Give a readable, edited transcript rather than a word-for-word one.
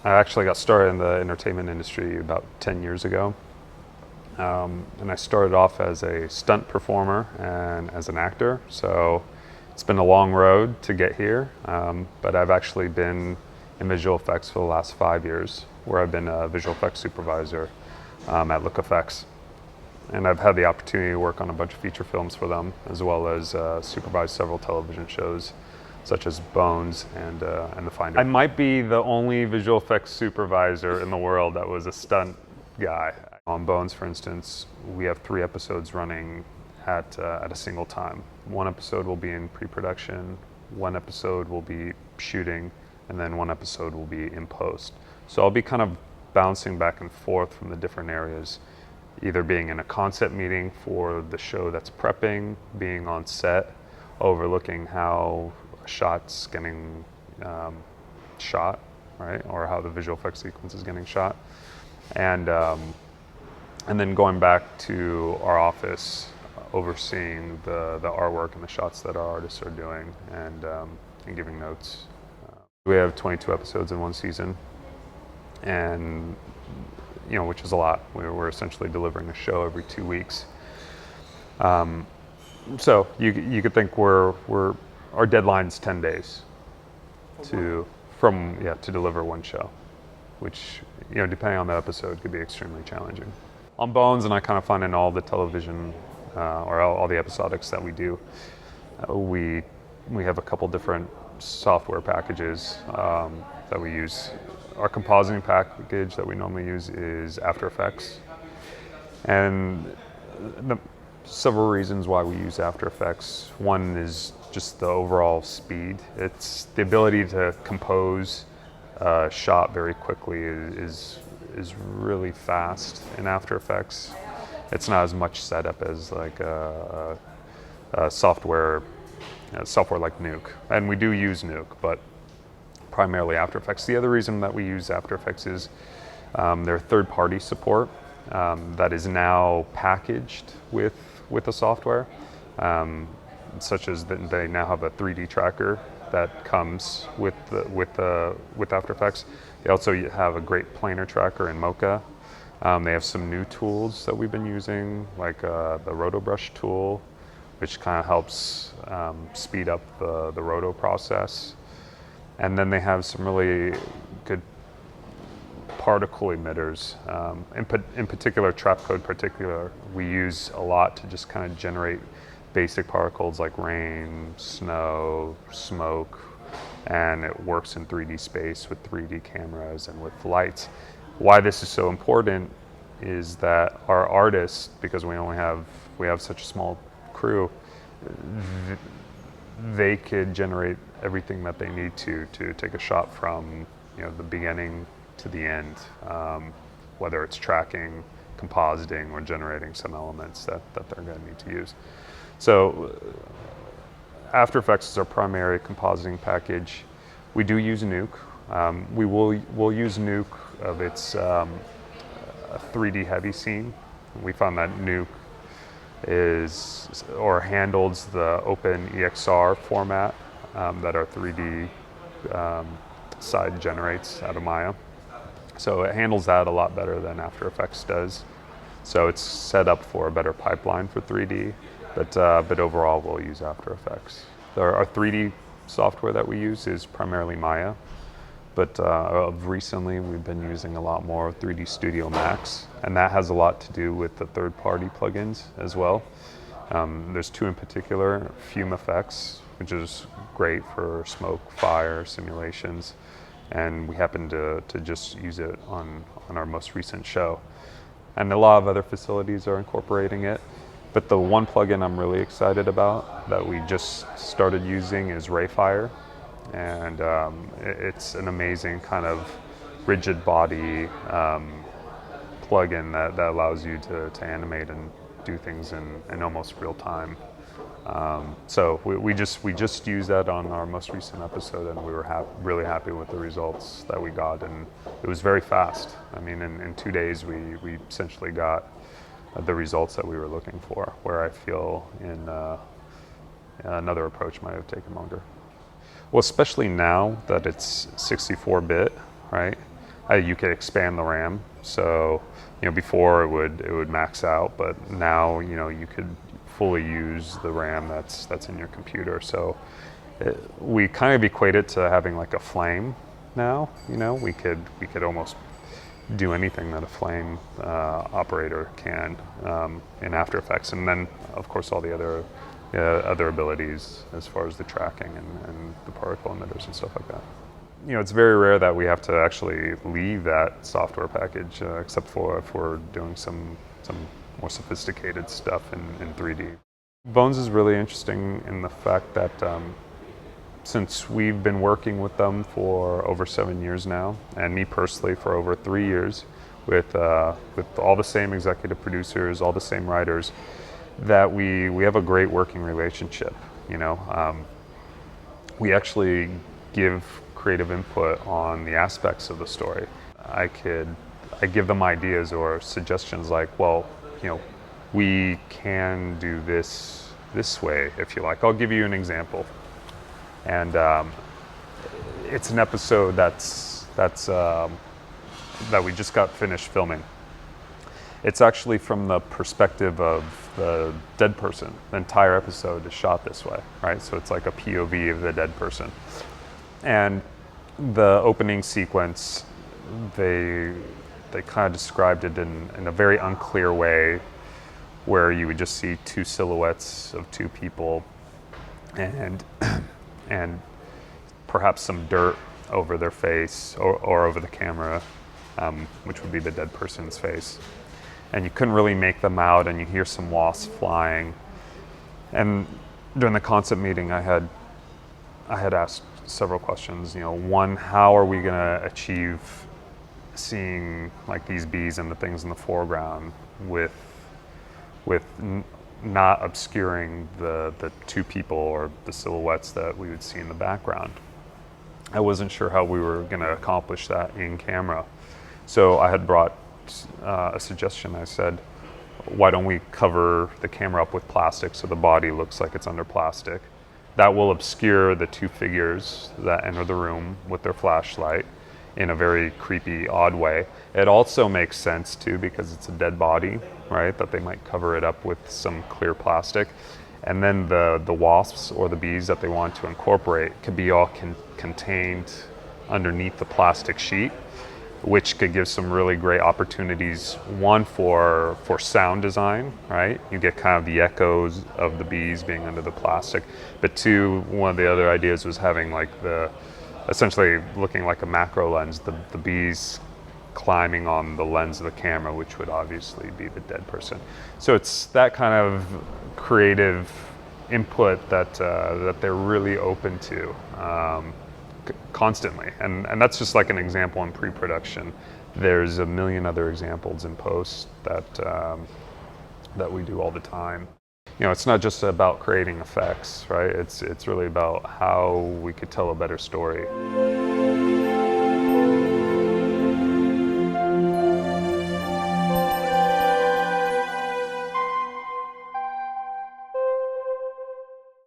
I actually got started in the entertainment industry about 10 years ago. And I started off as a stunt performer and as an actor. So it's been a long road to get here. But I've actually been in visual effects for the last 5 years, where I've been a visual effects supervisor at VFX. And I've had the opportunity to work on a bunch of feature films for them, as well as supervise several television shows, such as Bones and The Finder. I might be the only visual effects supervisor in the world that was a stunt guy. On Bones, for instance, we have 3 episodes running at a single time. One episode will be in pre-production, one episode will be shooting, and then one episode will be in post. So I'll be kind of bouncing back and forth from the different areas, either being in a concept meeting for the show that's prepping, being on set, overlooking how a shot's getting shot, right? Or how the visual effects sequence is getting shot. And then going back to our office, overseeing the artwork and the shots that our artists are doing, and giving notes. We have 22 episodes in one season, and which is a lot. We're essentially delivering a show every 2 weeks. So you could think our deadline's 10 days to deliver one show, which depending on the episode could be extremely challenging. On Bones, and I kind of find in all the television or all the episodics that we do, we have a couple different software packages that we use. Our compositing package that we normally use is After Effects, and several reasons why we use After Effects. One is just the overall speed. It's the ability to compose a shot very quickly is really fast in After Effects. It's not as much setup as like a software like Nuke, and we do use Nuke, but primarily After Effects. The other reason that we use After Effects is their third-party support that is now packaged with the software, such as they now have a 3D tracker that comes with After Effects. They also have a great planar tracker in Mocha. They have some new tools that we've been using, like the Roto Brush tool, which kind of helps speed up the roto process. And then they have some really good particle emitters. In particular, Trapcode particular, we use a lot to just kind of generate basic particles like rain, snow, smoke, and it works in 3D space with 3D cameras and with lights. Why this is so important is that our artists, because we have such a small crew, they could generate everything that they need to take a shot from the beginning to the end, whether it's tracking, compositing, or generating some elements that they're going to need to use. So After Effects is our primary compositing package. We do use Nuke. We'll use Nuke of its a 3D heavy scene. We found that Nuke handles the open EXR format that our 3D side generates out of Maya. So it handles that a lot better than After Effects does. So it's set up for a better pipeline for 3D, but overall we'll use After Effects. Our 3D software that we use is primarily Maya, but recently we've been using a lot more 3D Studio Max, and that has a lot to do with the third-party plugins as well. There's 2 in particular, Fume Effects, which is great for smoke, fire simulations, and we happen to just use it on our most recent show. And a lot of other facilities are incorporating it, but the one plugin I'm really excited about that we just started using is Rayfire, and it's an amazing kind of rigid body plugin that allows you to animate and do things in almost real time. So we just used that on our most recent episode, and we were really happy with the results that we got, and it was very fast. I mean, in 2 days we essentially got the results that we were looking for, where I feel in another approach might have taken longer. Well, especially now that it's 64-bit, right? You could expand the RAM. So, before it would max out, but now, you could fully use the RAM that's in your computer. So we kind of equate it to having like a flame now. We could almost do anything that a flame operator can in After Effects, and then of course all the other abilities as far as the tracking and the particle emitters and stuff like that. It's very rare that we have to actually leave that software package, except for if we're doing some more sophisticated stuff in 3D. Bones is really interesting in the fact that since we've been working with them for over 7 years now, and me personally for over 3 years, with all the same executive producers, all the same writers, that we have a great working relationship. We actually give creative input on the aspects of the story. I give them ideas or suggestions like, well, we can do this way if you like. I'll give you an example. And it's an episode that we just got finished filming. It's actually from the perspective of the dead person. The entire episode is shot this way, right? So it's like a POV of the dead person. And the opening sequence, they kind of described it in a very unclear way, where you would just see two silhouettes of two people, and perhaps some dirt over their face or over the camera, which would be the dead person's face. And you couldn't really make them out, and you hear some wasps flying. And during the concept meeting, I had asked several questions. One, how are we going to achieve seeing like these bees and the things in the foreground with not obscuring the two people or the silhouettes that we would see in the background? I wasn't sure how we were going to accomplish that in camera. So I had brought a suggestion. I said, why don't we cover the camera up with plastic so the body looks like it's under plastic? That will obscure the two figures that enter the room with their flashlight in a very creepy, odd way. It also makes sense too, because it's a dead body, right? That they might cover it up with some clear plastic. And then the wasps or the bees that they want to incorporate could be all contained underneath the plastic sheet, which could give some really great opportunities. One, for sound design, right? You get kind of the echoes of the bees being under the plastic. But two, one of the other ideas was having like essentially looking like a macro lens, the bees climbing on the lens of the camera, which would obviously be the dead person. So it's that kind of creative input that they're really open to constantly, and that's just like an example in pre-production. There's a million other examples in post that we do all the time. It's not just about creating effects, right? It's really about how we could tell a better story.